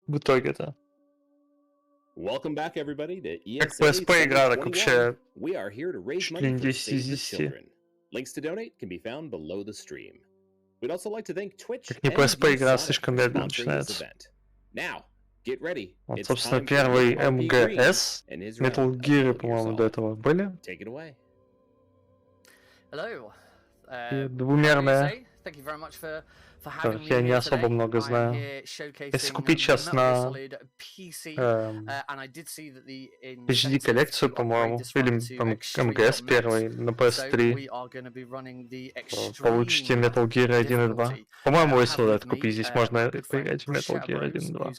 в итоге-то. Welcome back, everybody, to Как ESA PSP игра, так 2021. вообще We are here to raise чуть money ли не for 10 из Save the 10. Children. Links to donate can be found below the stream. We'd also like to thank Twitch Как не and PSP игра, VSonic слишком for медленно sponsoring this начинается. event. Now, get ready. Вот, It's собственно, time for первый NickRPGreen МГС. and his Metal round of Gear, Metal Gear по-моему, до Solid. этого были. Take it away. Hello. И двумерные, Thank you very much for которых having me я не here особо today. много I'm знаю. here showcasing Если купить сейчас Metal Gear на Solid PC, and I did see that the HD коллекцию, по-моему, или МГС первый на PS3, получите Metal Gear 1 и 2. По-моему, если это купить, здесь можно поиграть в Metal Gear 1 и 2.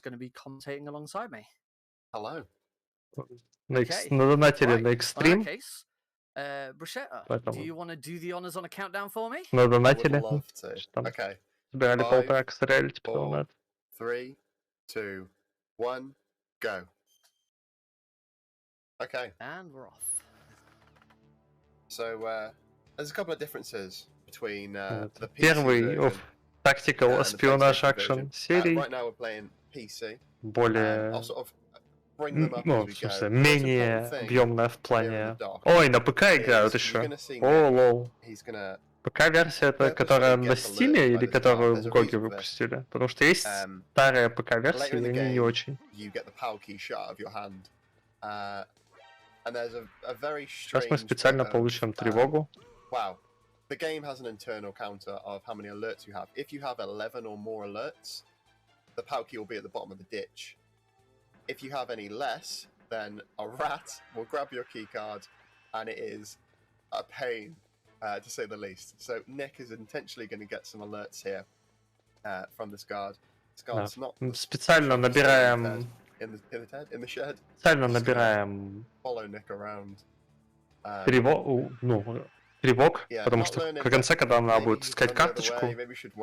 Hello. Надонатили на Extreme, Bruschetta, do you want to do the honors on a countdown for me? надонатили. Okay. Собирали 5, полтора стрелять, типа того 4, надо. 3, 2, 1, go. Okay. And we're off. So there's a couple of differences between the PC Первый version Tactical and the Espionage PlayStation Action version. серии, Right now we're playing PC. более, I'll sort of bring them up ну, as we в go. смысле, The most менее important thing объемная в here in плане... the dock Ой, на ПК играют is еще. you're gonna see О, Nick. лол. He's gonna ПК-версия это, purposefully которая get на alerted Стиме by или this которую card. в There's a Гоге reason for this. выпустили? Потому что есть старая ПК-версия, Later in и the они не game, очень. you get the PAL key shot out of your hand. And there's a very Сейчас мы strange специально bit of, получим тревогу. wow. The game has an internal counter of how many alerts you have. If you have 11 or more alerts, the PAL key will be at the bottom of the ditch. If you have any less, then a rat will grab your key card, and it is a pain, to say the least. So Nick is intentionally going to get some alerts here from this guard. This guard's not Специально набираем... in the shed. Специально набираем Follow Nick around. тревог, потому что в конце, когда она будет искать карточку,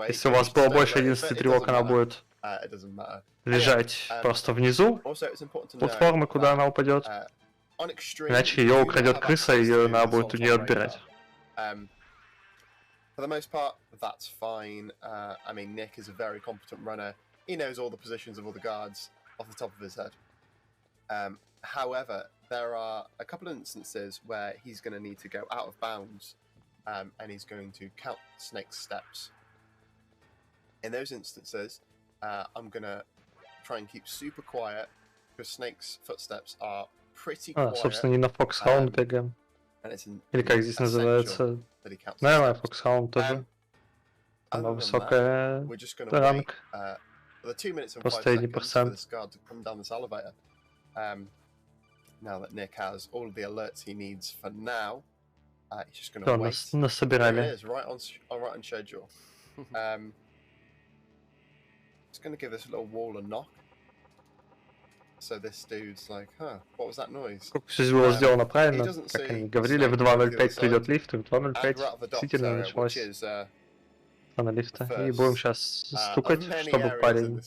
если у вас было больше 11 тревог, она будет лежать просто внизу платформы, куда она упадет. Иначе ее украдет крыса, и ее надо будет у нее отбирать. For the most part, that's fine. I mean, Nick is a very competent runner. He knows all the positions of all the guards off the top of his head. However, there are a couple of instances where he's going to need to go out of bounds, and he's going to count Snake's steps. In those instances, I'm going to try and keep super quiet, because Snake's footsteps are pretty quiet. Собственно, не на Foxhound бегаем. Или как здесь называется? Наверное, Foxhound тоже. Она высокая ранг. Последний процент. Now that Nick has all of the alerts he needs for now, he's just going to wait. Насобирали. There it is, right on schedule. Just going to give this little wall a knock. So this dude's like, huh, what was that noise? Все было сделано правильно, как они говорили, в 2.05 придет лифт, и в 2.05 действительно началась на лифта. И будем сейчас стукать, чтобы парень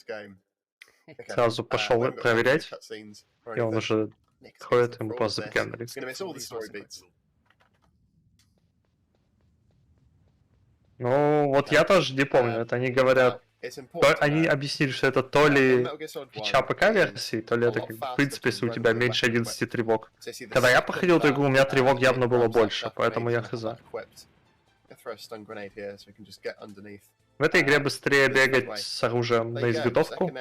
сразу пошел проверять, и он уже ходит, ему просто забегаем на лифт. Ну, вот я тоже не помню, это они говорят, они объяснили, что это то ли фича ПК-версии, то ли это, как, в принципе, если у тебя меньше 11 тревог. Когда я проходил эту игру, у меня тревог явно было больше, поэтому я хз. В этой игре быстрее бегать с оружием на изготовку.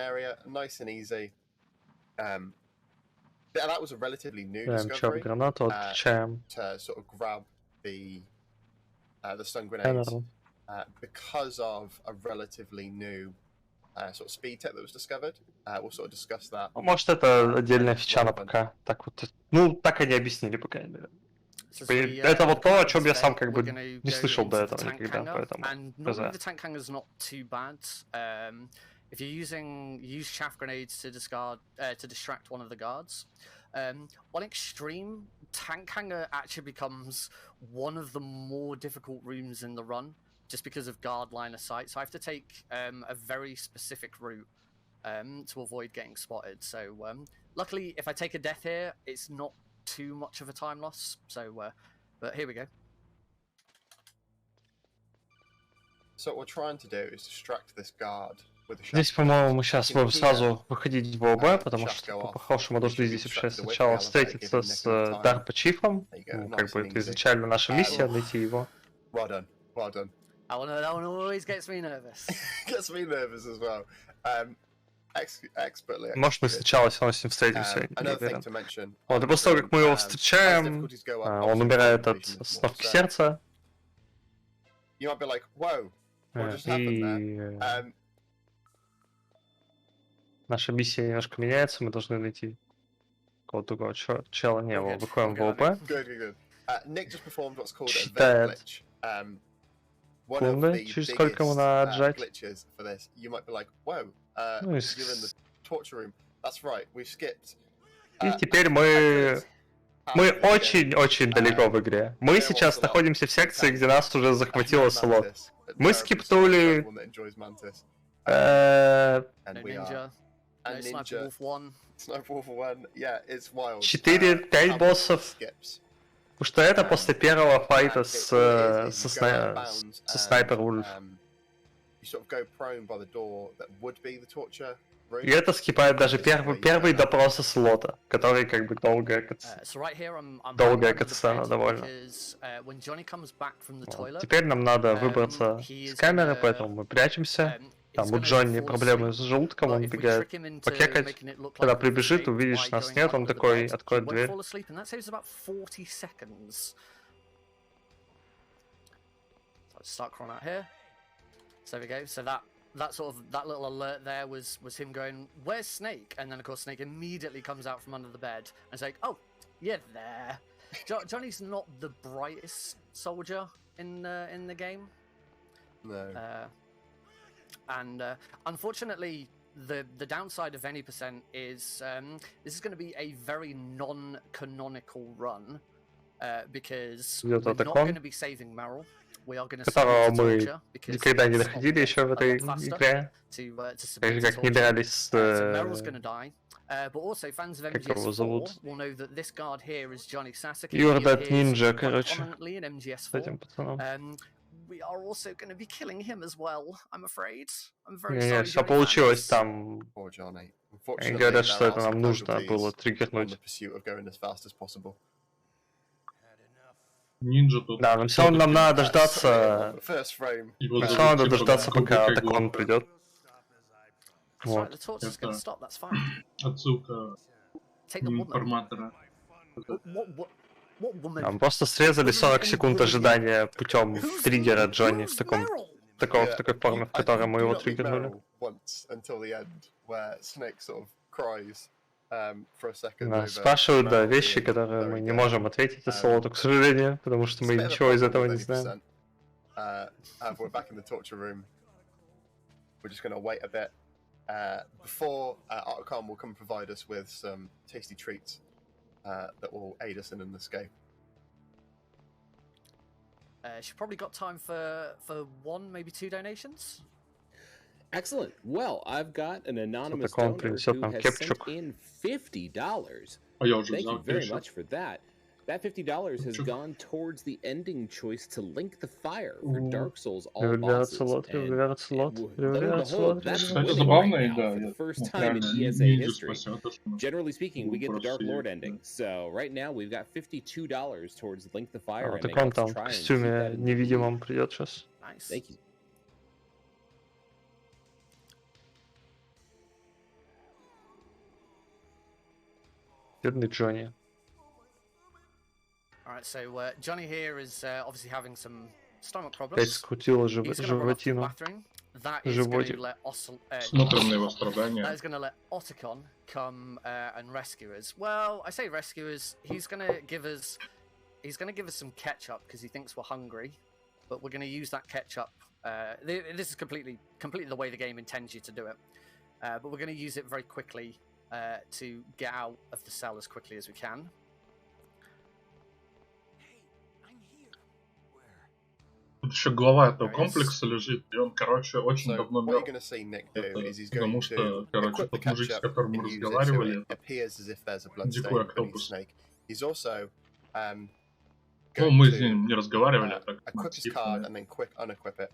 Даем чёрт гранату, отключаем. Because of a relatively new sort of speed tech that was discovered. We'll sort of discuss that. Может, это отдельная фича на ПК. Так вот, ну, так они объяснили, по крайней мере. Это вот то, о чем я сам как бы не слышал до этого никогда, поэтому... If you're use chaff grenades to distract one of the guards, on extreme, tank hangar actually becomes one of the more difficult rooms in the run, just because of guard line of sight. So I have to take a very specific route to avoid getting spotted. So luckily, if I take a death here, it's not too much of a time loss. So, but here we go. So what we're trying to do is distract this guard with the Здесь, shaft. по-моему, мы сейчас You can будем hear, сразу выходить в ОБ, потому shaft что go off. по-хорошему We должны should be здесь вообще distracted away from the сначала elevator, встретиться giving с Nick enough time. Дарпа Чифом. There you go, Ну, как nice бы and это easy. изначально наша миссия, найти его. Well done, well done. That one always gets me nervous. Gets me nervous as well. Expertly Может, мы executed. сначала все равно с ним встретимся, я не Another thing уверен. to mention. Вот, и on после того, Dream, как мы его as встречаем, difficulties go up, он obviously умирает the от equation is more. остановки So сердца. you might be like, whoa, what just happened there? И наша миссия немножко меняется, мы должны найти какого-то другого чела. Не, его выходим в ОБ. Good. Nick just performed what's called a vent Считает glitch. One of секунды, the через сколько ему biggest надо отжать. glitches for this. You might be like, whoa, Ну и you're in the torture room. That's right, we've skipped. И теперь мы очень-очень далеко в игре. Мы сейчас находимся в секции, где нас уже захватило слот. Мы скипнули... And we are. Ninja. And No Sniper Ninja. Wolf 1. Sniper Wolf 1, yeah, it's wild. 4-5 боссов. Skips. Потому что это после первого файта It- со it is you go out of bounds Снайпер and, Вульф. You sort of go prone by the door that would be the torture room. И это скипает даже первый допрос слота, который как бы долгая So right here, I'm долгая under the катсцена bed довольно. because when Johnny comes back from the Вот. toilet, Теперь нам надо выбраться he с is камеры, gonna, поэтому мы прячемся. Там he's у gonna Джонни fall проблемы asleep. с желудком, But он if we бегает trick him into покекать. making it look Когда like we've прибежит, escaped увидишь, by нас going нет, он under the такой bed, he откроет won't дверь. fall asleep, and that saves about 40 seconds. So let's start crawling out here. So there we go. So that little alert there was him going, "Where's Snake?" And then of course Snake immediately comes out from under the bed and is like, "Oh, you're there." Johnny's not the brightest soldier in the game. No. And unfortunately, the downside of any percent is this is going to be a very non-canonical run because we're not going to be saving Meryl. We are going to Которого save the мы torture because никогда не it's доходили еще в этой игре. to Так submit же, to как не torture. дрались So Meryl's going to die. But also, fans of Как его MGS4 зовут? will know that this guard here is Johnny Sasuke. Юрдат He appears Нинджа, quite короче, prominently in с MGS4. этим пацаном. We are also going to be killing him as well, I'm afraid. I'm very Не, sorry, все Johnny получилось fans. там. Poor Johnny. Они Unfortunately, говорят, there что are это some нам нужно casualties было on the триггернуть. pursuit of going as fast as possible. Нинджа тут. Да, но все равно нам надо дождаться. First frame. Его Все зовут, равно надо типа, дождаться, пока глубокая атакон глотка. придет. That's right, Вот. the torture's going to Это- stop, that's fine. Отсылка Take the woman. информатора. What woman? Там просто срезали 40 секунд ожидания путем триггера Джонни в Who's таком Meryl? Yeah, такой форме, в I которой do мы его not meet триггернули. Meryl once until the end, where Snake sort of cries for a second. Нас over спрашивают, да, Meryl вещи, being которые мы very не good. можем ответить Солоту, к сожалению, потому что It's мы a bit of a ничего из problem этого with не any знаем. percent. We're back in the torture room. We're just going to wait a bit before Arcon will come and provide us with some tasty treats that will aid us in an escape. She's probably got time for one, maybe two donations. Excellent. Well, I've got an anonymous такое он donor принесет who нам has кепчук. sent in $50. А я уже Thank you взял very кешер. much for that. That $50 has Чё? gone towards the ending choice to link the fire for Мгм. Dark Souls all Регулярится bosses. лот, And регулярится лот, lo and регулярится behold, лот. that's Кстати, winning забавная right now игра. for Я, the first ну, time in реально, ESA Нинджу history. спасет, то, что Generally speaking, we get the Dark просто Lord есть, ending. So right now we've got $52 towards Link the Fire ending. Так он Let's там в try and keep костюме that in the lead. невидимом придет сейчас. Nice. Thank you. Бедный Джонни. Alright, so Johnny here is obviously having some stomach Опять problems. скрутила He's going to run off to the животину. bathroom. That is going Животик. to let Смотрим на его that страдания. is going to let Otacon come and rescue us. Well, I say rescue us. He's going to give us some ketchup because he thinks we're hungry, but we're going to use that ketchup. This is completely the way the game intends you to do it, but we're going to use it very quickly to get out of the cell as quickly as we can. Тут еще глава этого комплекса лежит, и он, короче, очень So давно what you're мертв. going to see Nick do is he's going Потому что, to короче, equip the тот мужик, с ketchup которым мы and use it so разговаривали, it appears as if there's a blood Дикой stain on октопус. Snake. He's also ну, going мы с to ним не разговаривали, а так, equip his типа, card and then quick unequip it.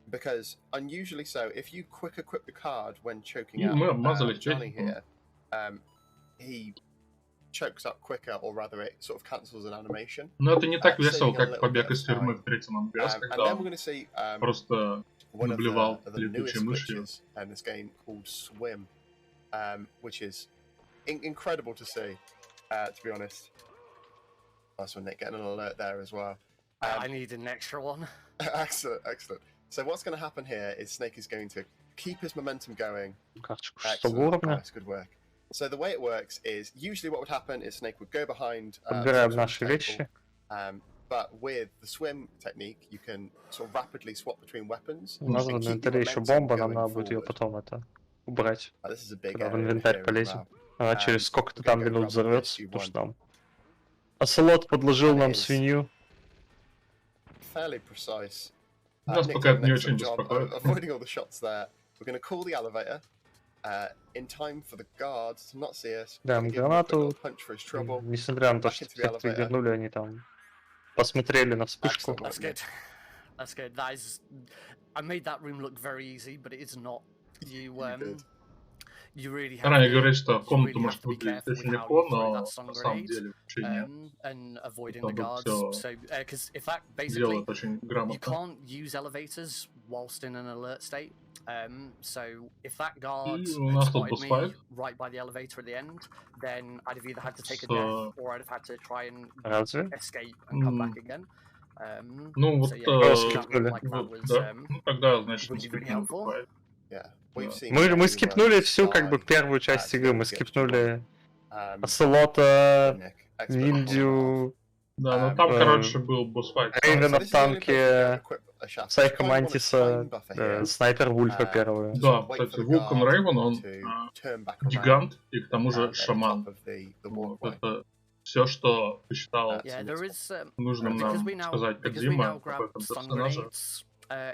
because unusually so, if you quick equip the card when choking И out мы обмазали Johnny чатиком. here, he chokes up quicker, or rather it sort of cancels an animation. Но это не так весело, saving a как little побег bit из of тюрьмы time. в третьем МГС, And когда then we're он going to see просто one of наблевал the newest летучей мышью. glitches in this game called Swim, which is incredible to see, to be honest. That's when Nick getting an alert there as well. I need an extra one. Excellent, excellent. So what's going to happen here is Snake is going to keep his momentum going. Карточку 6 Excellent, уровня. nice, good work. So the way it works is usually what would happen is Snake would go behind Подбираем some наши sort of вещи. table, but with the swim technique, you can sort of rapidly swap between weapons. У нас в and keep your инвентаре еще momentum бомба, нам going надо будет ее forward. потом это убрать, This is a big когда в area инвентарь here as полезем. well. Она через сколько-то we're там gonna go минут grab the взорвется, PSG потому что one. там Оселот подложил And нам it is свинью. Fairly precise. Нас Nick пока did это an не excellent очень job беспокоит. avoiding all the shots there. We're going to call the elevator in time for the guards to not see us. We're Даем gonna give him a quick little гранату. punch for his trouble. Несмотря на то, Back что into the всех elevator. триггернули, они там посмотрели на вспышку. Excellent That's work, Nick. good. That's good. That is. I made that room look very easy, but it is not. You did. you really have Ранее to, говорит, что you комната really может have to be выглядеть careful очень with how легко, you throw но that на stun самом grenade, деле вообще нет. and avoiding the Чтобы guards. всё So, because if that basically Делает очень you грамотно. can't use elevators whilst in an alert state. So if that guard И у had нас тут spotted me босс-файт right by the elevator at the end, then I'd have either had to take a с... death or I'd have had to try and Разве? escape and come back again. Ну вот, so yeah, that скипнули. looked like that was да. Ну тогда, значит, really, really скипнул helpful. босс-файт. Yeah, we've seen Мы many скипнули runs всю как бы by, первую часть to игры. get Мы the PSG скипнули one. Оселота, Nick, expert on Ниндзю, Да, ну там, короче, был босс-файт. Рейвена So в this is the only place where you танке, equip a shaft. You Сайка kind of want a Мантиса, time buffer here. Снайпер Вульфа первую. Да, Wait кстати, for the Вулкан guard Рейвен, он to turn back around гигант и к тому же at the шаман. top of the Вот walkway. это все, что посчитал Yeah, there is нужным because нам we now сказать because we now Кодзима об grab этом stun персонаже. grenades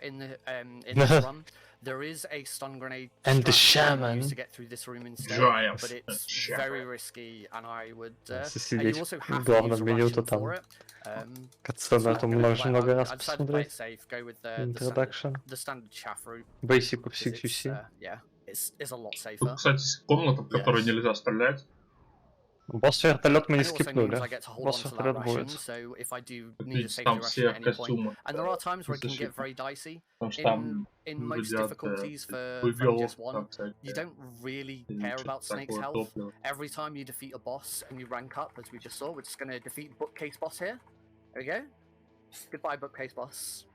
in this run. There is a stun grenade And the strat that you shaman. can use to get through this room instead, Giants but it's and shaman. very risky, and I would. And Сидеть you also в have to главном use a меню-то ration там for it. катсцену эту можно много раз I decided to play it посмотреть. safe, go with Introduction. the standard chaff route. Basic of 'cause it's, CQC. yeah, it's a lot Тут, safer. кстати, комната, в которой Yes. нельзя стрелять. Босс вертолет мы And не it also means скипнули. I get to hold Босс on to that вертолет ration, будет. so if I do Как need a видите, safety там ration все at в any point, костюмах and there are times where it can get защитных. very dicey. Потому что там In most глядят difficulties for выгол, just one, там всякие, you don't really и care что-то about Snake's такое health. топлива. Every time you defeat a boss and you rank up, as we just saw, we're just going to defeat Bookcase Boss here. There we go. Goodbye, Bookcase Boss.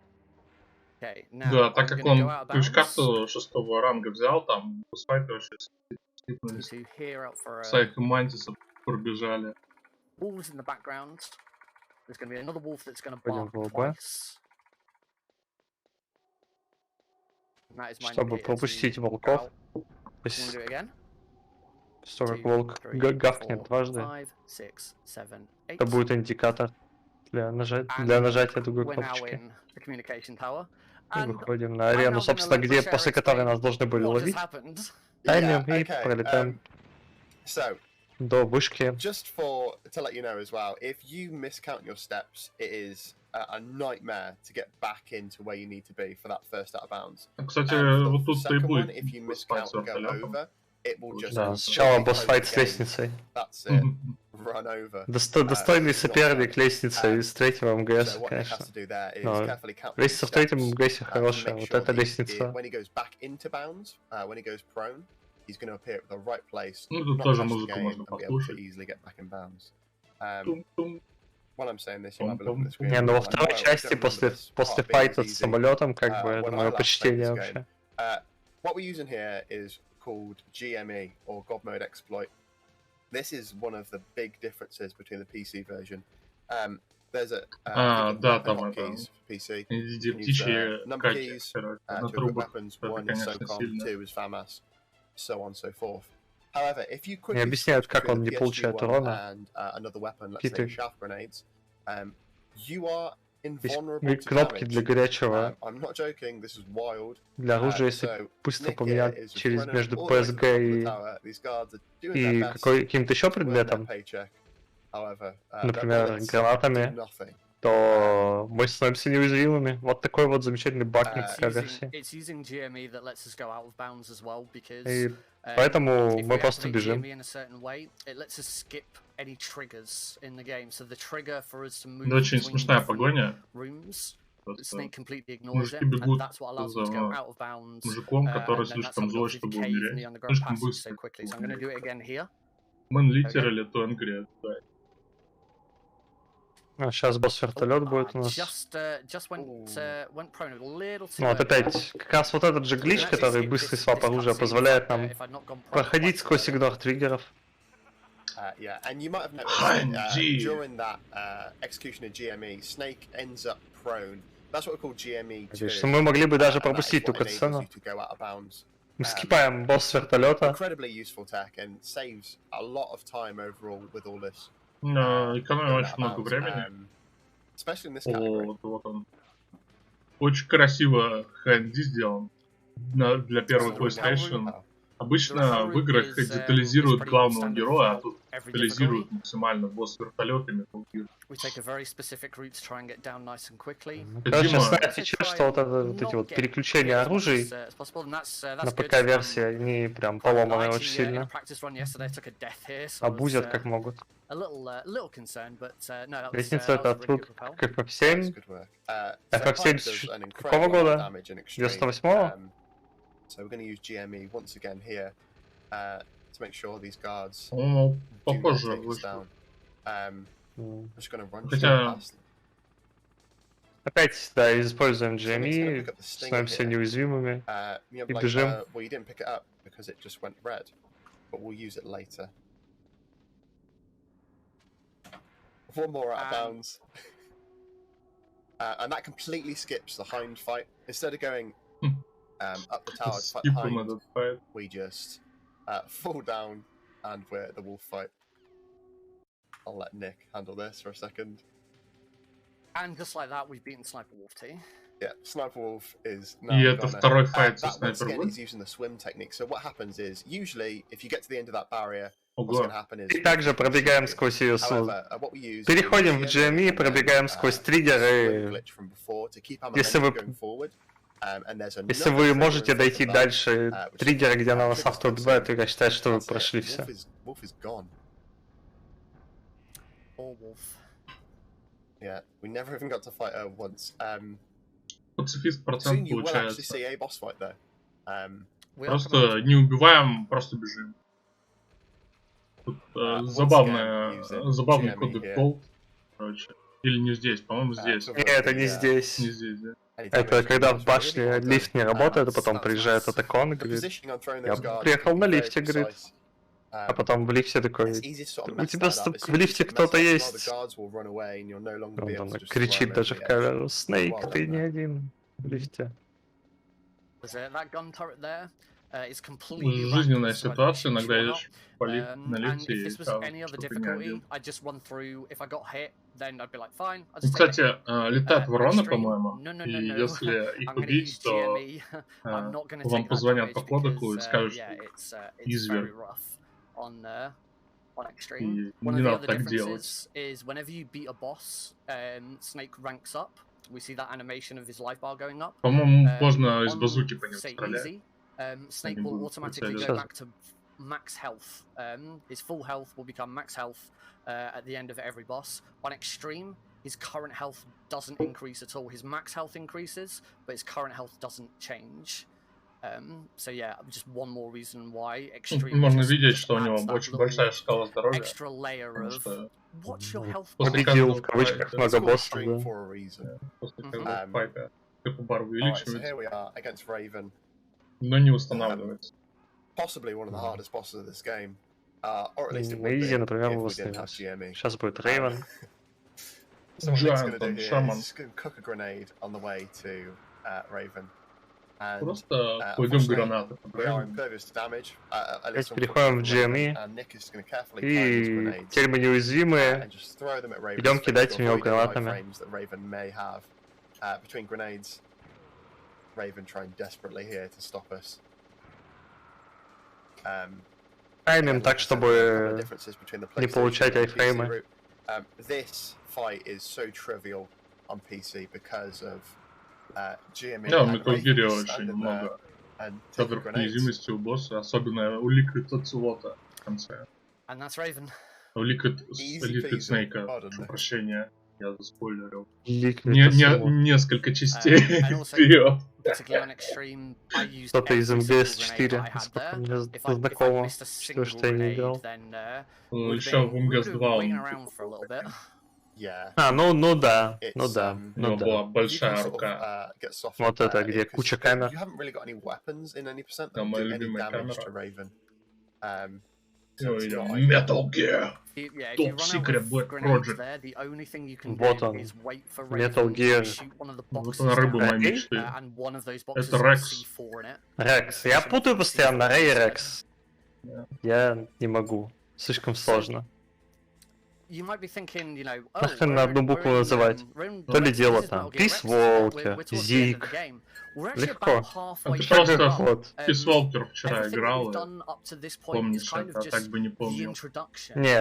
Okay, now Да, I'm так как going to go он out of bounds. ключ-карту 6-го ранга взял, там босс-файты вообще скипнулись. To hear out for Сайк и Мантиса пробежали. wolves in the background. There's going to be another wolf that's going to Пойдем bark в ЛБ. twice. And that is my Чтобы indicator to пропустить go волков. out. То You want есть, to do it again? что как 2, волк 3, гавкнет 4, дважды, 5, 6, 7, 8. это будет индикатор для And нажатия другой we're now кнопочки. in the communication tower. И And выходим на I'm арену, now собственно, gonna let где the после sheriff которой explain нас должны были what just ловить. happened. Таймер и okay, пролетаем So, до вышки. just to let you know as well, if you miscount your steps, it is a nightmare to get back into where you need to be for that first out of bounds. Кстати, And for вот the тут-то и second one, будет if you босс-файт miscount с and go вертолетом. over, it will just Да, completely сначала close босс-файт the с game. лестницей. That's it. Run over. Достойный it's not соперник fun. лестница из третьего МГС, So what Nick has конечно. to do there is Но carefully count his лестница в третьем steps, МГСе to хорошая, make вот sure эта he- лестница. when he goes back into bounds, when he goes prone, he's going to appear at the right place, Ну, тут not тоже touch the музыку game, можно and be able to послушать. easily get back in bounds. Тум-тум. While I'm saying this, you might be looking at the screen. Не, ну во like, второй "Well, I части, don't remember this после part being файта as с easy." самолетом, как бы, это when I мое last played почтение this вообще. What we're using here is called GME, or God Mode Exploit. This is one of the big differences between the PC version. There's a Да, weapon там это hotkeys for PC. Иди You can use, птичьи number каки, keys, короче, to на equip трубах. weapons. Это, 1 is конечно, SOCOM, сильно. 2 is FAMAS, so on and so forth. However, if you Не quickly объясняют, switch как between он the не PSG получает one урона. and another weapon, let's say Какие-то shaft grenades, you are есть invulnerable to кнопки для damage. горячего, I'm not joking, this is wild. для оружия, если So, быстро Nick here поменять is через running между all the way to the top of the PSG tower. These guards are doing и their best каким-то еще to earn their предметом, paycheck. However, their например, bullets do гранатами. nothing. то мы становимся неуязвимыми. Вот такой вот замечательный баг NickRPGreen. It's using GME that lets us go out of bounds as well, because И поэтому if мы we просто activate бежим. GME in a certain way, it lets us skip any triggers in the game. So the trigger for us to Да, move очень between смешная different погоня. rooms, Просто Snake completely ignores мужики it, and бегут that's what allows them to go за out of bounds. мужиком, который And then that's how слишком we go злой, through the чтобы cave and the умереть. underground Слишком passage so быстро. quickly. So I'm going to do it again here. Man literally to angry. Да. Сейчас босс-вертолет будет у нас. Just went prone a little too Ну вот early. опять, как раз вот этот же глич, который быстрый свап оружия, позволяет нам проходить сквозь игнор триггеров. Yeah, and you might have noticed that during that execution of GME, Snake ends up prone. That's what we call GME 2. Что мы могли бы даже пропустить ту катсцену. Мы скипаем босс вертолета. Incredibly useful tech and saves a lot of time overall with all this. Экономим очень много времени. Especially in this category. Вот он. Очень красиво Хэнди сделан для первой PlayStation. Обычно в играх детализируют главного героя, а тут детализируют максимально босс вертолетами. Короче, основная фича, что вот эти вот переключения оружий на ПК-версии, они прям поломаны очень сильно. Абузят как могут. Лестница это от рук FF7. FF7 какого года? 98-го? So we're going to use GME once again here to make sure these guards похоже do not take us вышло. down. I'm just going to run Хотя... past them. Опять, да, используем GME, становимся неуязвимыми и бежим. Well, you didn't pick it up because it just went red, but we'll use it later. One more out of bounds. And that completely skips the hind fight. Instead of going up the tower to fight the hind, we just fall down and we're at the wolf fight. I'll let Nick handle this for a second. And just like that, we've beaten Sniper Wolf T. Yeah, Sniper Wolf is now И это второй файт со once Sniper again, Wolf. he's using the swim technique. So what happens is, usually, if you get to the end of that barrier, what's going to happen is... И также пробегаем сквозь ее переходим в GME, пробегаем сквозь триггеры. Если вы можете дойти дальше триггера, где она вас автоубивает, то я считаю, что вы прошли все. Yeah, we never even got to fight her once. Пацифист Soon процент you will actually получается. see a boss fight though. Просто не убиваем, просто бежим. Тут забавный кодек Gold, короче. Или не здесь, по-моему здесь. Нет, это не здесь. Не здесь, да? Это когда в башне лифт не работает, а потом приезжает Атакон и говорит: я приехал на лифте, говорит. А потом в лифте такой: у тебя в лифте кто-то есть. Он кричит даже в камеру: Снейк, ты не один в лифте. Жизненная ситуация, иногда идешь по на лифте и что-то не один. Кстати, летает ворона, по-моему, и если их убить, то вам позвонят по кодеку и скажут, что изверг. И не надо так делать. По-моему, можно из базуки по нему стрелять. Snake will automatically go back to max health. His full health will become max health at the end of every boss. On extreme, his current health doesn't increase at all. His max health increases, but his current health doesn't change. So yeah, just one more reason why extreme. Можно видеть, что у него очень большая шкала здоровья. Extra layer of what's your health? Победил в кавычках много боссов, да. После каждого файта КП-бар увеличивается. Но не устанавливается. Possibly one of the hardest bosses of this game. Or at least it would be Изи, например, if we didn't have GME. Сейчас будет Рейвен. So what Nick's going to do here is he's going to cook a grenade on the way to Raven. Просто кладем гранаты. We are impervious to damage. Переходим в GME. И теперь мы неуязвимые. Идем кидать в него гранатами. Between grenades, Raven trying desperately here to stop us. Таймим так, чтобы не получать айфреймы. This fight is so trivial. on PC because of GME. Да, в and Metal Raven Gear just очень standing there много and taking кадров grenades. уязвимости у босса, особенно у Liquid Tatsuota в конце. And that's Raven. У Liquid Easy peasy. Snake, Pardon прошу me. прощения, я заспойлерил. Liquid Несколько частей And also, вперед. particularly on Extreme, I used Кто-то из every single МГС grenade 4, I had насколько there. мне If I знакомо, missed a single что я не grenade, играл. then Еще в we would МГС have 2 been waiting он around for a little bit. Yeah. Ну да, It's, ну да, у него ну да. была You can большая sort of, рука. get soft Вот there, это, где 'cause куча камер. You haven't really got any weapons in any percent that Да, will моя do any любимая damage to камера. Raven. И So it's видим not ideal. Metal Gear. Yeah, if Top you run out Secret of Black grenades Project. there, the only thing you can Вот do он. is wait for Metal Raven Gear. to shoot one of the Вот boxes она рыба down, моей мечты. and one of those boxes Это has Рекс. C4 in it. Рекс. Я путаю постоянно Рэй и Рекс. Да. Я не могу. Слишком сложно. You might be thinking, you know, Нахрен на одну букву называть? То ли дело там Peace Walker, Зиг. Легко. А ты Шаг просто ход. Peace Walker вчера играл, и помнишь помнишь это, а так бы не помнил. Не,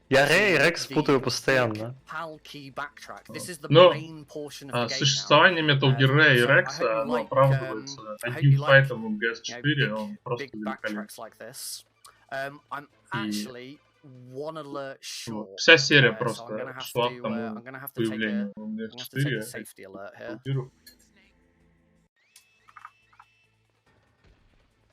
я Рэй и Рекс путаю постоянно. Но существование Metal Gear Ray и Рекса, оно оправдывается одним файтом в МГС 4, он просто великолепен. Вот. Вся серия просто шла к тому появлению в МГС 4.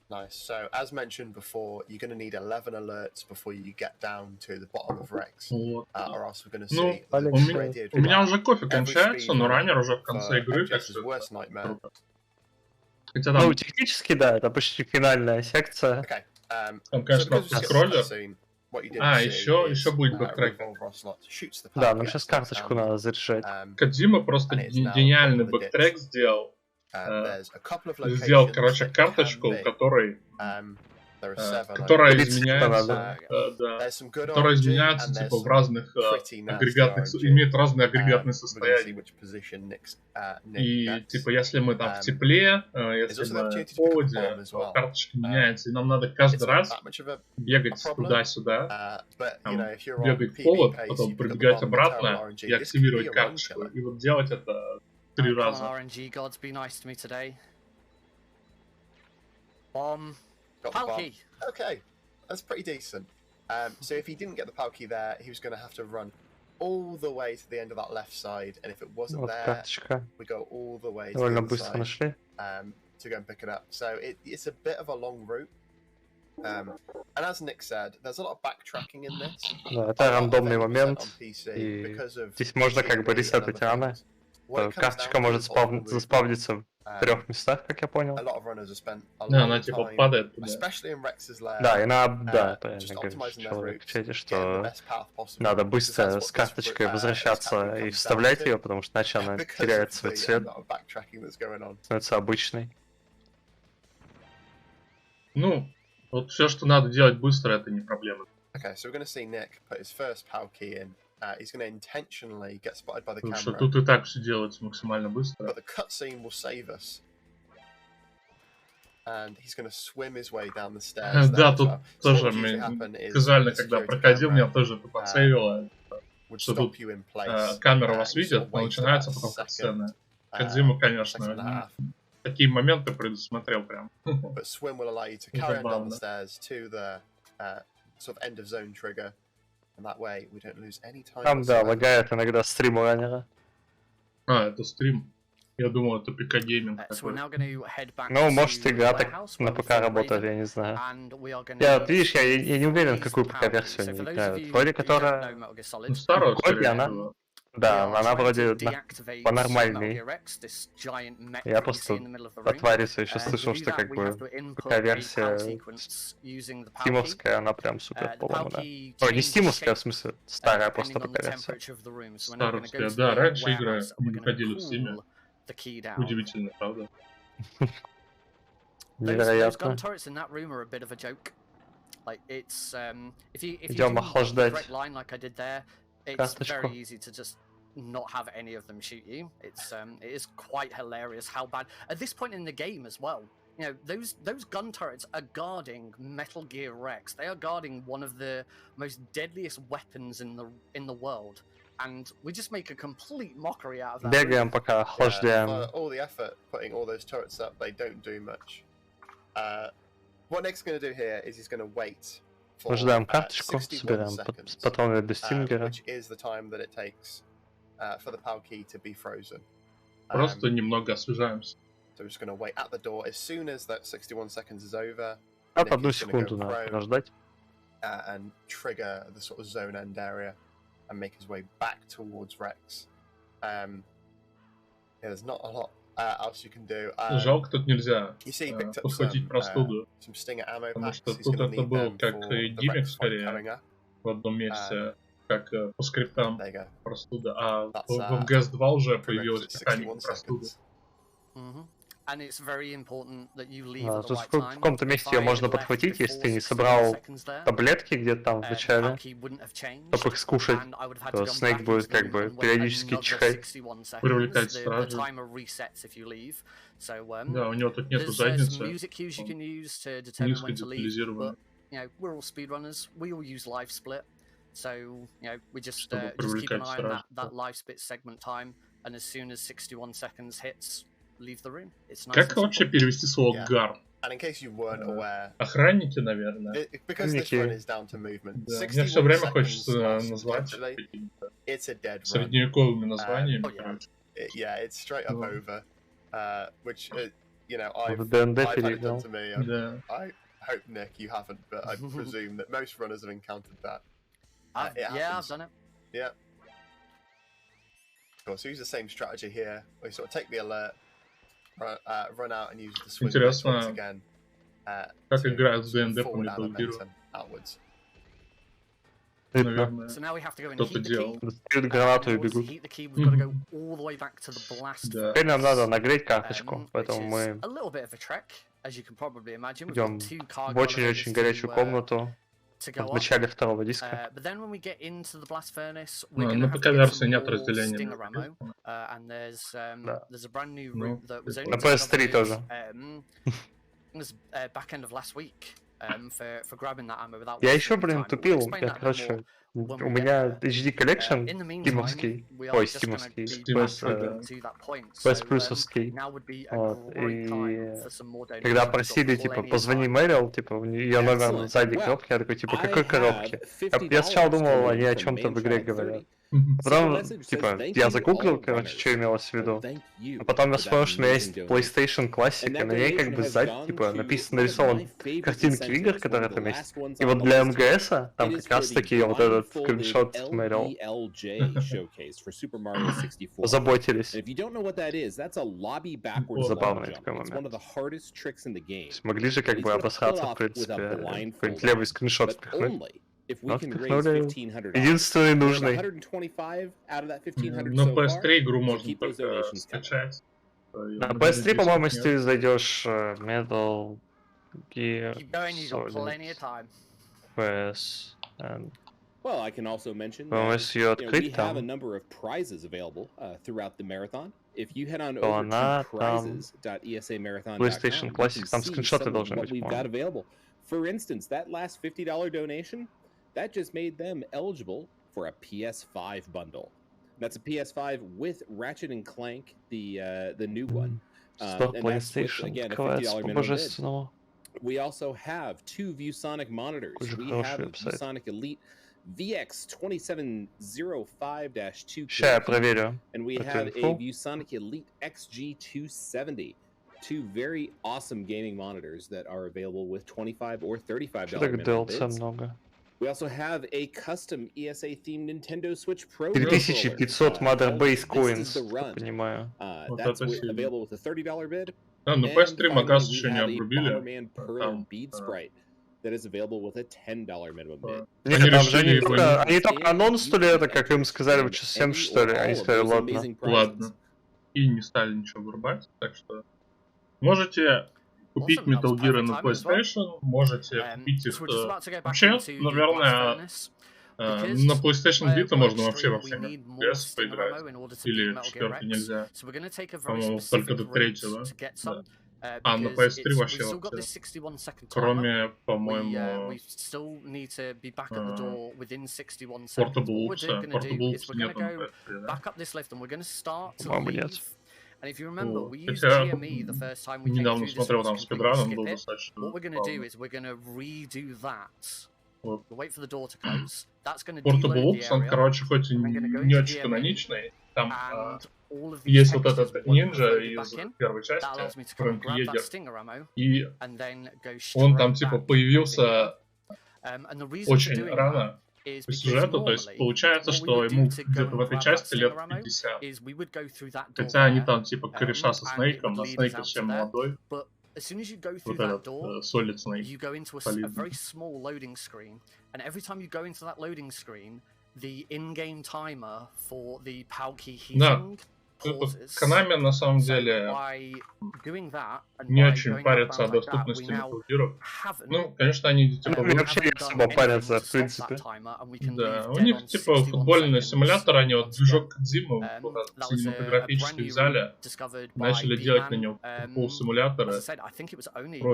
Nice. So, as mentioned before, you're going to need 11 alerts before you get down to the bottom of Rex, Вот. or else we're going to Ну, see. у меня уже кофе кончается, но раннер уже в конце игры, так что это круто. Хотя там, Ну, технически, да, это почти финальная секция. Okay. там, конечно, скроллер. Еще будет бэктрек. Да, нам сейчас карточку надо заряжать. Кодзима просто гениальный бэктрек сделал. Сделал, короче, карточку, которая изменяется, которая изменяется типа в разных агрегатных, имеет разные агрегатные состояния. И типа если мы там в тепле, если мы в холоде, то карточка меняется, и нам надо каждый раз бегать туда-сюда, бегать в холод, потом прибегать обратно и активировать карточку. И вот делать это 3 раза. RNG gods, be nice to me today. Palki. Okay, that's pretty decent. So if he didn't get the Palki there, he was going to have to run all the way to the end of that left side, and if it wasn't Вот there, карточка. we go all the way to the Довольно other быстро side нашли. to go and pick it up. So it's a bit of a long route. And as Nick said, there's a lot of backtracking in this. Да, это рандомный момент, on PC и because of здесь можно как бы GME and ресетать other раны. things. What it comes Карточка down to может is ultimately, заспавниться в 3 местах, как я понял. a lot of runners have spent a Да, long она типа time, падает туда. especially in Rex's lair, Да, и надо, да, just правильно говорит optimizing their человек в routes, чате, getting the что best path possible, надо because быстро that's what с this карточкой this возвращаться category и comes вставлять down ее, to, потому что иначе она because теряет of свой the цвет, amount of backtracking that's going on. становится обычной. Ну, вот все, что надо делать быстро, это не проблема. Okay, so we're going to see Nick put his first PAL key in. He's going to intentionally get spotted by the Потому что camera, тут и так все делается максимально быстро. but the cutscene will save us. And he's going to swim his way down the stairs. Да, there as тут well. So тоже what would usually happen is казуально, the когда security проходил, camera меня тоже это подсейвило. would что stop тут you in place. камера вас You sort видит, of но wait начинается about потом a катсцена. second, Кодзима, second and a конечно, half. такие моменты предусмотрел прям. But swim will allow you to carry on down the stairs to the sort of end of zone trigger, and that way we don't lose any time. Там, да, лагает иногда стрим у раннера. А, это стрим. Я думал, это ПК гейминг So we're такой. now going to head back Ну, to может, игра так warehouse, на where we ПК found работает, Raven, я не знаю. and we are gonna Я, вот видишь, я не уверен, freeze какую the ПК-версию Palki. они So for those of играют. you Вроде who don't которая... know Metal Gear Solid, Ну, старую, Вроде скорее она... всего. Да, we are она trying вроде to deactivate по Metal нормальной. Gear Rex, this giant mech Я that you see просто in the middle of the room. отварился, еще To слышал, do что that, как we бы have to input a PAL ПК-версия sequence using the PAL key. стимовская, она прям супер The PAL поломанная. key Ой, не changes стимовская, в shape, смысле, старая depending просто on the ПК-версия. temperature of the room. So we're now going to go Старовская, to да, the раньше игры warehouse and не we're going выходили в to Steam. cool the key down. Удивительно, правда? Those gun Невероятно. turrets in that room are a bit of a joke. Like it's if you Идем do the охлаждать direct line like I did there, it's карточку. very easy to just not have any of them shoot you. It's it is quite hilarious how bad at this point in the game as well. You know, those gun turrets are guarding Metal Gear Rex. They are guarding one of the most deadliest weapons in the world. and we just make a complete mockery out of that. Бегаем пока, For охлаждаем. all the effort putting all those turrets up, they don't do much. What Nick's going to do here is he's going to wait for Мы ждаем карточку, 61 собираем seconds, патроны для Стингера. which is the time that it takes for the PAL key to be frozen. Просто немного освежаемся. So we're just going to wait at the door. As soon as that 61 seconds is over, От Nick одну is gonna секунду go надо prone, подождать. and trigger the sort of zone end area and make his way back towards Rex. Yeah, there's not a lot else you can do. Жалко, тут нельзя You see, he picked up подхватить простуду, some stinger ammo потому packs. что He's тут going to это need был them как for the гиммик Rex fight скорее coming up. в одном месте, как по скриптам There you go. простуда, а That's, в МГС-2 уже появилась Prerequisite механика 61 простуды. seconds. And it's very important that you leave Да, at the тут right в time. каком-то месте ее можно подхватить, если ты не собрал таблетки где-то там в начале, чтобы их скушать, то Снейк будет как бы периодически чихать. Привлекать стражи. Да, у него тут нету задницы. Низко детализированная. We're all speedrunners. We all use live split, so we just Чтобы keep an привлекать eye on that стражу. live split segment time, and as soon as 61 seconds hits, leave the room. It's nice. Как вообще перевести слово Yeah. гард? And in case you weren't aware, Охранники, наверное. because this run is down to movement, Да. Мне 61 все время seconds хочется lasts назвать potentially. какими-то It's a dead run. средневековыми названиями. Oh, yeah. короче. Yeah, it's straight up Ну. over. Which, I've В ДНД had it done переиграл. to me. Да. I hope, Nick, you haven't, but I presume that most runners have encountered that. It Yeah, I've happens. done it. Yeah. Cool. So use the same strategy here. We sort of take the alert, run out and use the swing Интересно, once again. как to играют в sort of ДНД по forward out the Metal Gear. momentum outwards. Наверное, So now we have to go and кто-то heat the делал. key. Достают гранату и In order to бегут. heat the key, we've got to go all the way back to the blast Да. Теперь нам надо нагреть which карточку, поэтому is мы a little bit of a trek, as you can probably imagine. We've идем got two cargo в очень-очень elevators горячую to, комнату to go в up. начале второго диска. But then when we get into the blast furnace, we're Ну, going на to have ПК to get версии some нет more разделения. stinger ammo. And there's Да. a brand new Ну, route that was only На прикольно. PS3 тоже. it was back end of last week for grabbing that ammo without Я wasting еще, any блин, time. We'll тупил. explain Я, that a bit короче, more when у we меня get there. HD Collection In the meantime, стимовский, we are ой, just going to стимовский, be Steam, PS, да. to that point. PS So, плюсовский. now would be a Вот, great time и for some more donations. когда We've got просили, типа, plenty of позвони time. Мэрил, типа, у ее номер Excellent. сзади Well, кнопки, я такой, типа, I какой have коробки? $50 Я сначала думал, они о from чем-то в игре Manchild говорят. 30. Simple Потом, message says, типа, "Thank я you, загуглил, all короче, runners." что имелось в виду. Thank you А потом я for that вспомнил, что у меня amazing есть donation. PlayStation Classic, And и that на ней как donation бы has сзади, gone типа, to написано, one of нарисован my favorite картинки игр, incentives, которые one of the там есть. last ones И on вот the для list here. МГСа там It как is раз for the таки вот этот blindfolded скриншот смотрел, LBLJ showcase for Super Mario 64. заботились. And if you don't know what that is, that's a lobby backwards Забавный long такой jump. It's one of момент. the hardest tricks in the game. Могли же как And бы he's gonna pull обосраться, в off with a принципе, blindfold какой-нибудь левый скриншот But впихнуть. only if we Но can raise впихнули $1,500. единственный We have нужный. 125 out of that 1,500 На so far. PS3 игру So можно keep those только donations coming. скачать. На PS3, по-моему, если ты зайдешь Metal Gear Keep going, you've got Solid plenty of time. PS, and Well, I can also mention по-моему, that если ее we открыть have a там, number of prizes available throughout the marathon. If you head on то over она to там prizes.esamarathon.com, PlayStation you Classic, can там see скриншоты some of должны what быть, we've got по-моему. available. For instance, that last $50 donation, that just made them eligible for a PS5 bundle. That's a PS5 with Ratchet and Clank, the new one. Что And that's with, PlayStation again, a открывается $50 по minimum bid. божественному. We also have two ViewSonic monitors. Какой же We хороший have a веб-сайт. ViewSonic Elite VX2705-2 Ща я проверю and we эту have a инфу. ViewSonic Elite XG270. Two very awesome gaming monitors that are available with $25 or $35 Что так minimum DLC bids. много? We also have a custom ESA themed Nintendo Switch Pro 3500 Mother Base Coins, This is the что run. понимаю. Вот That's это сильно. available with a $30 bid. А, ну And PS3 finally, оказывается we еще не have a обрубили. Bomberman Perler Там, Bead Sprite that is available with a $10 minimum bid. Нет, Они там же решили его они только анонс, то ли это, как им сказали, в часу 7, что ли? Они сказали, ладно. Ладно. И не стали ничего вырубать, так что можете купить Awesome, that was Metal Gear perfect на timing as well. PlayStation, можете купить So их... we're just about to go back Вообще, into the blast наверное, furnace. Because, на PlayStation Vita we're можно вообще во extreme, we всеми need more PS stinger поиграть. ammo in order to Или beat в Metal Gear четверке Rex. нельзя. So we're going to take a very По-моему, specific только до route третьего. to get some. А на PS3 вообще кроме, по-моему, Portable Oops нету на PS3, да? По-моему, нет. Хотя недавно смотрел там спидран, он был достаточно забавный. Вот. Portable Oops, он, короче, хоть и не очень каноничный, там есть вот этот ниндзя из первой части, Фрэнк Йегер, и он там типа появился очень рано по сюжету, то есть получается, что ему где-то в этой части лет 50. Хотя они там типа кореша со Снейком, а Снейк совсем молодой. Вот этот Solid Snake. Да. Konami на самом деле не очень парятся о доступности Metal Gear. Ну, конечно, они типа... Вообще не особо парятся, в принципе. Да, у них типа футбольный симулятор, они вот движок Кодзимы кинематографически взяли, начали делать на него пол-симуляторы про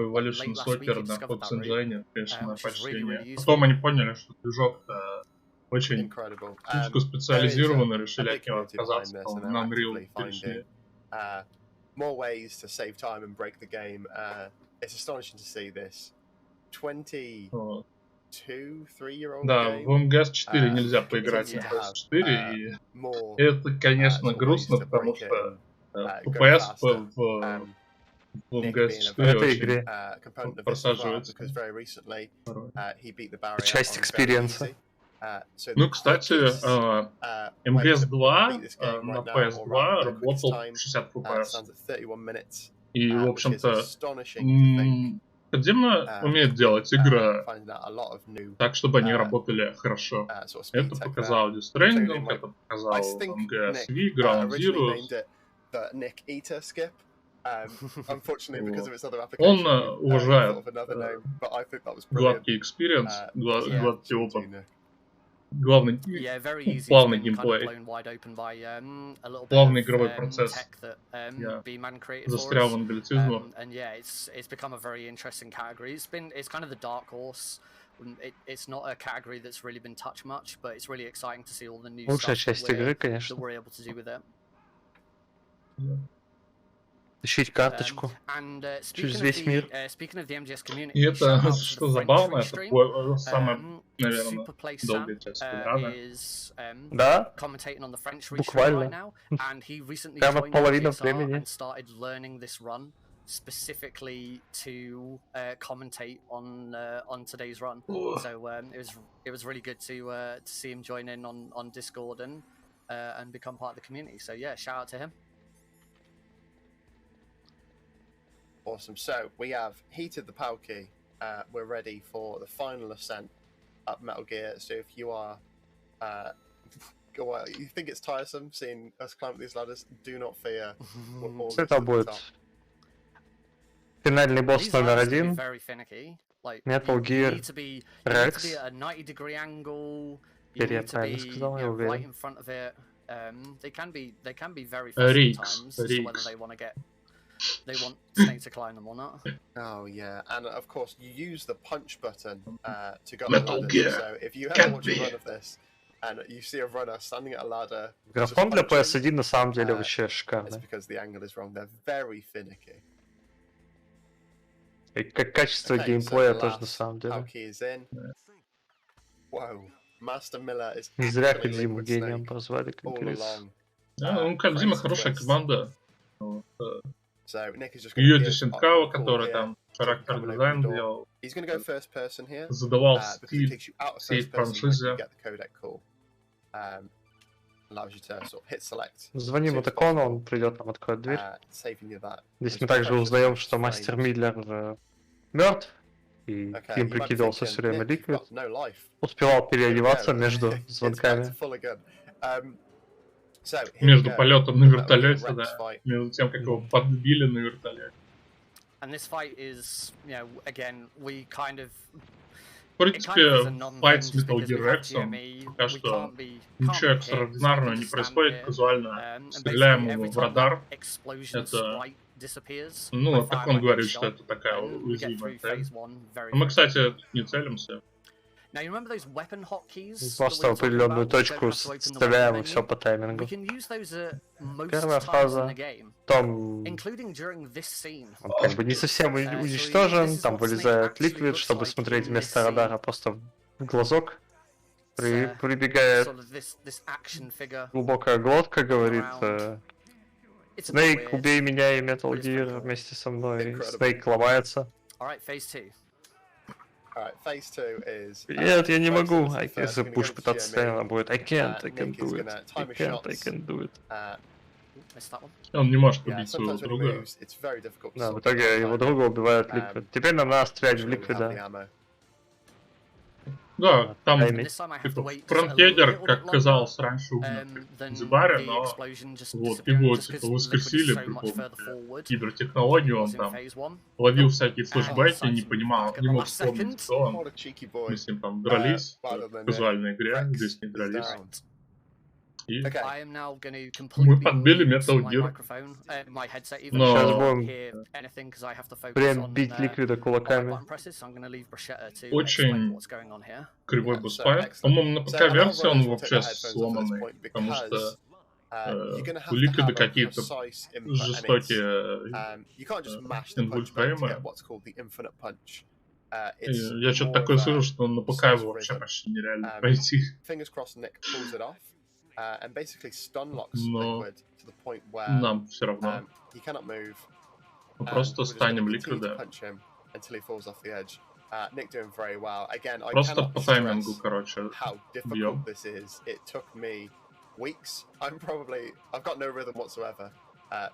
Evolution Soccer на Fox Engine, конечно, на почтение. Потом они поняли, что движок-то очень узкоспециализированно, решили от него отказаться, на Unreal перешли. More ways to save time and break the game. It's astonishing to see this. 22-3-year-old Да, в МГС 4 нельзя поиграть на PS4, и это, конечно, грустно, потому что FPS в МГС 4 очень просаживается. Часть экспириенса. Ну, кстати, МГС 2 на PS2 работал 60 FPS. И, в общем-то, Kojima умеет делать игры так, чтобы они работали хорошо. Это показал Death Stranding, это показал МГС V, Ground Zero. Он уважает гладкий экспириенс, гладкий опыт. Главный, плавный геймплей, плавный игровой процесс. Я застрял в англицизмах. Лучшая часть игры, конечно. Тащить карточку через весь мир. И это, что забавно, это самая, наверное, долгая часть спидрана. Да, буквально. Прямо половина времени. Specifically to commentate on today's run. So it was really good to see him join in on Discord and become part of the community. So yeah, shout out to him. Awesome. So we have heated the Palki. We're ready for the final ascent up Metal Gear. So if you are, you think it's tiresome seeing us climb these ladders, do not fear. Это будет финальный босс номер 1. Metal Gear RUSC. Теперь я правильно сказал, я уверен. They want Snake to climb them or not. Oh yeah, and of course you use the punch button to go Metal up the Gear. ladder. So if you ever watch a run of this and you see a runner standing at a ladder, Графон для PS1 на самом деле вообще шикарный. it's because the angle is wrong. They're very finicky. И как качество геймплея тоже на самом деле. Не зря Кодзиму гением позвали, как говорится. Да, ну Кодзима хорошая команда. Юди Синкава, который там характер-дизайн делал, задавал стиль всей франшизы. Звоним Атакону, он придет, нам откроет дверь. Здесь мы также узнаем, что мастер Миллер мертв, и им прикидывался все время Ликвид. Успевал переодеваться между звонками. Между полетом на вертолете, да. Между тем, как его подбили на вертолете. В принципе, файт с Metal Gear X пока что ничего экстраординарного не происходит. Казуально стреляем ему в радар. Это disappears. Ну, I так fire он my говорит, next что shot, это такая and we get уязвимая through цель. phase one very, Но мы, very кстати, quickly. тут не целимся. Now, you remember those weapon hotkeys that we Просто were в talking определенную about? You don't точку have to open the weapon стреляем и все menu. по таймингу. We can use those at most Первая times in фаза, the game, потом including during this scene. он как бы не совсем So уничтожен, this is там what Snake вылезает actually ликвид, looks чтобы like смотреть in вместо this радара scene. просто в глазок. It's, Прибегает sort of this action figure. глубокая глотка, говорит, It's a bit Снейк, weird. убей меня и Metal but it's pretty Gear cool. вместе со мной. Incredible. Снейк ломается. Alright, phase 2. Alright, phase 2 is... Нет, я не very могу. similar to the first. Если We're gonna будешь go into пытаться GME. стоять, она будет I can't, I can Nick is do it. gonna I time his can't, I shots. can do it. Missed that one. Он не может Yeah, убить своего sometimes when he друга. moves, it's very difficult to Да, в sort of итоге get его time. друга убивает Ликвид. Теперь нам надо стрелять в Fortunately, we have the Ликвида. ammo. Да, там, And this time I have to типа, wait just a фронтедер, little как bit longer казалось раньше, умер than в Занзибаре, the но explosion just вот disappearing его, just типа, 'cause Liquid is воскресили so при much further помощи forward than кибертехнологии, it он was in там phase 1. ловил всякие And флешбеки, не decided to понимал, back at не the мог last вспомнить, second. кто он. What a cheeky Мы boy. с ним там дрались rather в than казуальной игре, Rex здесь не is дрались. down. И Okay. I am now going to мы completely подбили mute Metal my Gear. microphone, my headset even. Но- Сейчас I can't будем hear anything because I have to focus прям on бить Ликвида all my кулаками. button presses. So I'm going to leave Bruschetta to Очень explain what's going on here. кривой Yeah, so босс-файт. excellent. По-моему, на So a lot of ПК-версии он runners will take вообще their headphones off at this сломанный, point потому что because you're going to у have to Ликвида have a какие-то precise input, and it's, жестокие you can't just mash the punch button to инвульфреймы. get what's called the infinite punch. It's Я что-то more такое of a слышу, что на ПК precise его вообще rhythm. почти нереально пройти. Fingers crossed Nick pulls it off and basically stun locks Но Liquid to the point where нам все равно. he cannot move. Мы We're просто just gonna станем continue to Ликвида. punch him until he falls off the edge. Nick doing very well. Again, I Просто cannot по таймингу, stress короче, how difficult бьем. this is. It took me weeks. I've got no rhythm whatsoever.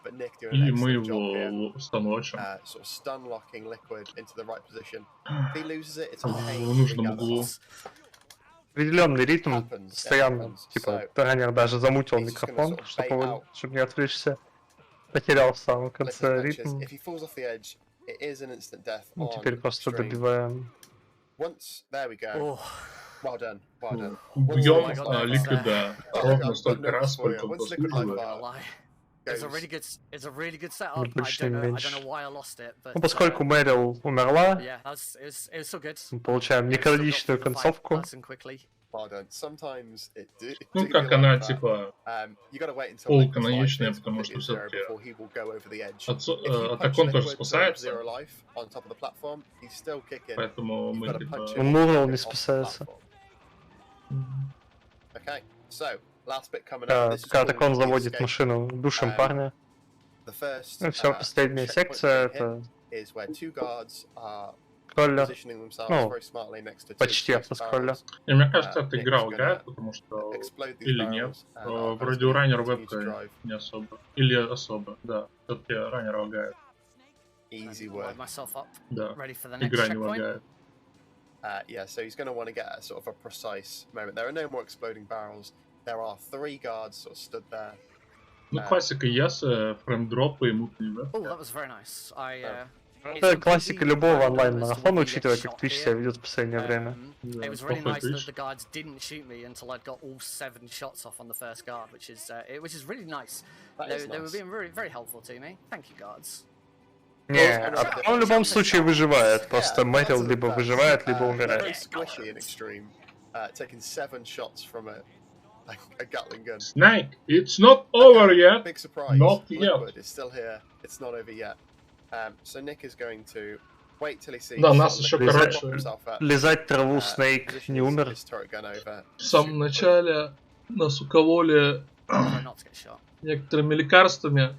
But Nick doing an И мы excellent job here. его станочим. Sort of stun locking Liquid into the right position. If he loses it, it's a pain В to нужном regather. углу. Определенный ритм, Happens, it постоянно, happens. типа, So, тренер даже замутил he's just gonna микрофон, sort of bait out. чтобы не отвлечься. Потерял в самом Liquid конце punches. ритм. If he falls off the edge, it is an instant death Ну, on теперь просто stream. добиваем. Once, there we go. Oh, Well done, well done. Бьем my God, Ликвида ровно столько раз, сколько он Once Liquid заслуживает. not gonna lie. It's a really good, setup. Не больше, не I don't меньше. know why I lost it, but Ну, поскольку Мэрил умерла, yeah, it was so good. мы получаем неканоничную концовку. Well done. Sometimes it do Ну, be как like она, that. типа, You gotta wait until полуканоничная, Liquid's life is потому что completely zero все-таки before he will go over the edge. If you Атак punch он тоже Liquid to спасается, zero life on top of the platform, he's still kicking. поэтому You've мы, got to типа... punch him Он Мурал off не the спасается. platform. Okay, so last bit coming up. This is Когда called так он the заводит escape. машину, душим парня. The first Ну, все, последняя checkpoint секция, being hit это is where two guards are кроллер. positioning themselves Ну, very smartly next to two почти explosive автоскроллер. barrels. И мне кажется, эта Nick's игра gonna лагает, потому что... explode these Или нет. barrels, and our Вроде у раннера continue to вебка drive. не особо. Или особо, да. Все-таки раннер лагает. Easy Wind work. myself up, Да. ready for the next Игра не checkpoint. лагает. Yeah, so he's going to want to get a sort of a precise moment. There are no more exploding barrels. There are three guards sort of stood there. Ну, классика ESA, фреймдропы и мутные вебки. Oh, that was very nice. Это классика любого онлайн-марафона, учитывая, как Twitch себя ведет в последнее время. It was really nice that the guards didn't shoot me until I'd got all 7 shots off on the first guard, which is really nice. They were being very, very helpful to me. Thank you, guards. Не, он в любом случае выживает. Просто Мэрил либо выживает, либо Very умирает. squishy in extreme. Taking 7 shots from a Gatling gun. Snake, it's not over yet. Big surprise. Not yet. Liquid is still here. It's not over yet. So Nick is going to wait till he sees. Да, нас еще, Liquid короче, pop himself up, Лизать траву Снейк position не his- умер. his turret gun over, В самом shoot начале нас укололи Try not to get shot. некоторыми лекарствами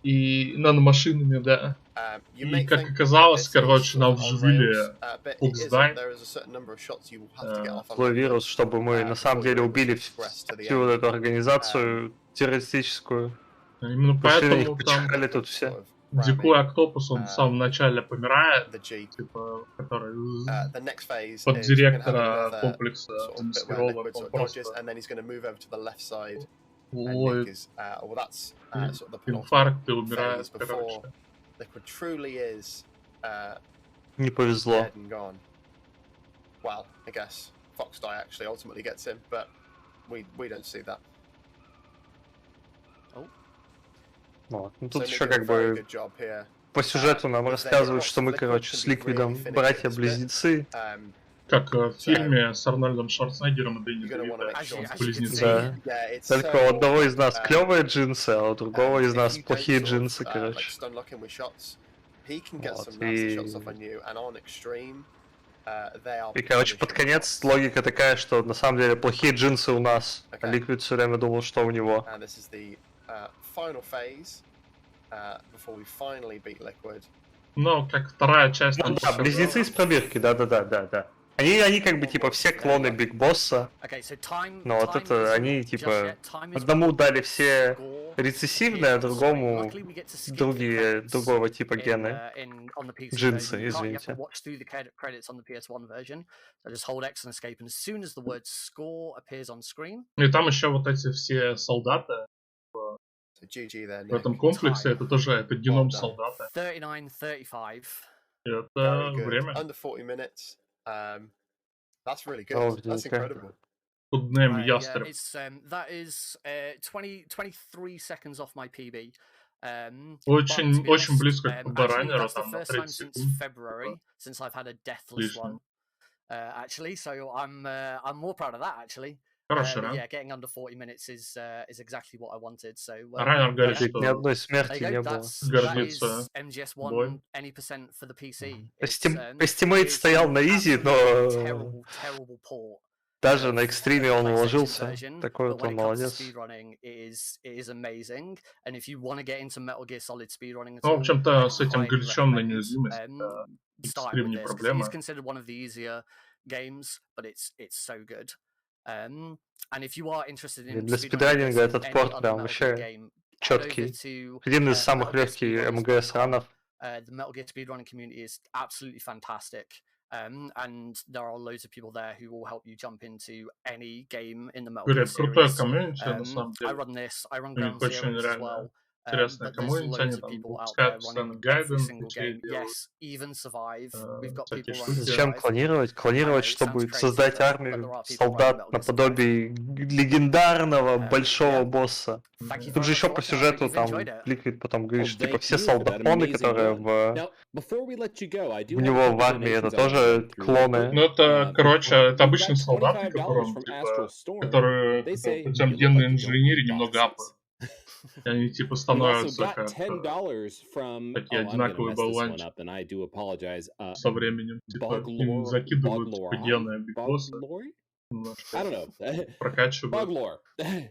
и наномашинами, да. You И, may как think оказалось, this is короче, нам on вживили rails, but it isn't. Уксдай. There is a certain number of shots you will have to get off on Злой Liquid. вирус, чтобы мы на самом деле убили всю вот эту организацию террористическую. Именно Пошли на них, поэтому там почхали тут все. Sort of Дикой ramming Октопус, он в самом начале помирает, the Jeep. типа, который The next phase под is you're gonna have директора another комплекса sort of bit where замаскирован, Liquid он sort of dodges, просто and then he's going to move over to the left side. And Nick ловит is, well, that's sort of the penultimate инфаркт и умирает, phase before короче. Liquid truly is Не повезло. dead and gone. Well, I guess Fox Die actually ultimately gets him, but we don't see that. Вот. Ну So тут Nick еще did a как very бы good job here. по сюжету нам Because рассказывают, then что мы, Liquid короче, can с be really Ликвидом finicky with this bit. братья-близнецы. Как в So фильме с Арнольдом Шварценеггером и Дэнни you're gonna want to Девито. make sure As you can Близнецы. see, Да. yeah, it's Только у so одного из нас awkward. клевые джинсы, а у другого из If нас you don't плохие sort of, джинсы, like короче. stun lock him with shots, he can get Вот, some nasty shots off on you, and on extreme, they are И, короче, под punishable конец shots. логика такая, что на самом деле плохие джинсы у нас, а Okay. Ликвид все время думал, что у него. And this is the final phase before we finally beat Liquid. Ну, как вторая часть Ну там да, близнецы из пробирки, да. Они как бы типа все клоны Биг Босса, Okay, so time, но вот time это isn't они just типа yet. Time is одному when дали the все score рецессивные, а appears on the screen. другому Luckily, we get to skip the credits другого типа in, гены. on the PC Джинсы, version. You have to извините. watch through the credits on the PS1 version. So just hold X and escape, and as soon as the word score appears on screen, И там еще вот эти все солдаты So GG there, в Nick. этом комплексе, это тоже это геном да. солдата. 39:35. И Very это good. время. Under 40 minutes. That's really good. Oh, That's okay. incredible. Куднем Yeah, ястреб. it's that is 23 seconds off my PB. Очень, but to be очень honest, близко к actually, баранеру, that's the там на first time 30 since секунд. February since I've had a deathless Отлично. one. Actually, so I'm more proud of that actually. Хороший But ран. yeah, getting under 40 minutes is exactly what I wanted. So Раннер говорит, yeah. Ни что одной There смерти you не go. было. That гордится is MGS1 боем. any percent for the PC. Estimate it's стоял на an изи, absolutely но terrible port. даже на экстриме он уложился. Version, Такой but вот when он it comes to молодец. speedrunning, it is amazing. And if you want to get into Metal Gear Solid speedrunning at Ну, в all, общем-то, I'd с этим highly глючом на recommend, неуязвимость starting экстрим with не this because it is проблема. considered one of the easier games, but it's so good. And if you are interested in Для speedrunning спидранинга this этот and any порт other прям Metal Gear вообще game, head over четкий. to Один из самых Metal Gear легких Speedrunners.com. МГС ранов. The Metal Gear speedrunning community is absolutely fantastic. And there are loads of people there who will help you jump into any game in the Metal Gear Говорят, крутое series. комьюнити, на самом I деле. run this, I run У них Ground очень Zeroes as реально well. интересное But there's комьюнити, они loads of там people out выпускают there постоянно running every гайды, single такие game. делают. Yes, even Survive. We've got всякие people running штуки. Зачем Survive. клонировать? I know, Клонировать, it чтобы sounds crazy, создать but there армию are people running солдат Metal Gear Survive. наподобие легендарного большого Yeah. босса. Thank you Тут very же much еще for по watching. I hope сюжету you've там enjoyed it. Ликвид потом говорит, что типа Thank все you for that солдафоны, amazing которые run. в Now, before we let you go, I do у have a него couple в армии это donations I wanna тоже run through. клоны. Ну, это, короче, это We've обычные got солдаты, $25 которым, from типа, Astral Storm. которые They say путем you look генной like you don't инженерии need немного boxes. апают. И они, типа, We've also становятся got как $10 from. такие Oh, I'm gonna одинаковые mess this one болванчики up, and I do apologize. со временем. Типа, им закидывают, типа, генные бигбоссы. I don't know. Прокачивают. Buglore.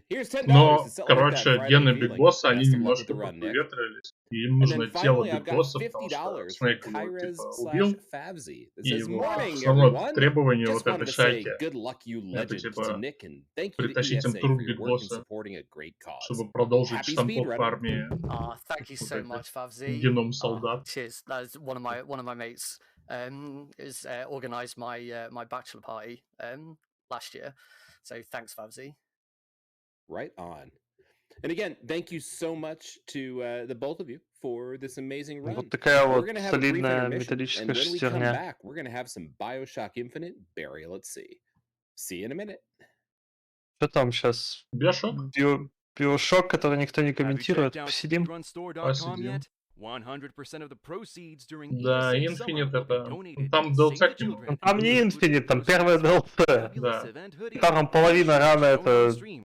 Here's $10. Но, to celebrate that короче, Friday гены feeling. бигбосса, они Best of luck with немножко the run, Nick. подветрились. И им And then нужно тело finally, I've got бигбосса, потому что $50 from Снейк его, Kyrez типа, убил. /Favzi. That И says, вот morning, основное everyone. требование Just вот wanted этой to say шайки good luck, you это, legends, to типа, Nick, and thank you to притащить им ESA труп for your work in бигбосса, supporting a great cause. чтобы продолжить Happy штамповку speedrunning. армии. Thank you Вот so этих much, Favzi. геном солдат. Cheers. That is one of my mates is organised my bachelor party last year. So thanks, Favzi. Right on. And again, thank you so much to the both of you for this amazing run. Вот такая We're вот going to have a brief солидная intermission, металлическая and when we come шестерня. back, we're going to have some BioShock Infinite Burial at Sea. See you in a minute. Что там сейчас? Биошок? Биошок, который никто не комментирует. Посидим. Посидим. 100% of the proceeds during Да, ESA Infinite Summer will be это... donated Там to DLC Save the к нему. Children. Там не Infinite, там первая DLC. Fabulous Да. event hoodie. Там половина рана Shown on the это stream.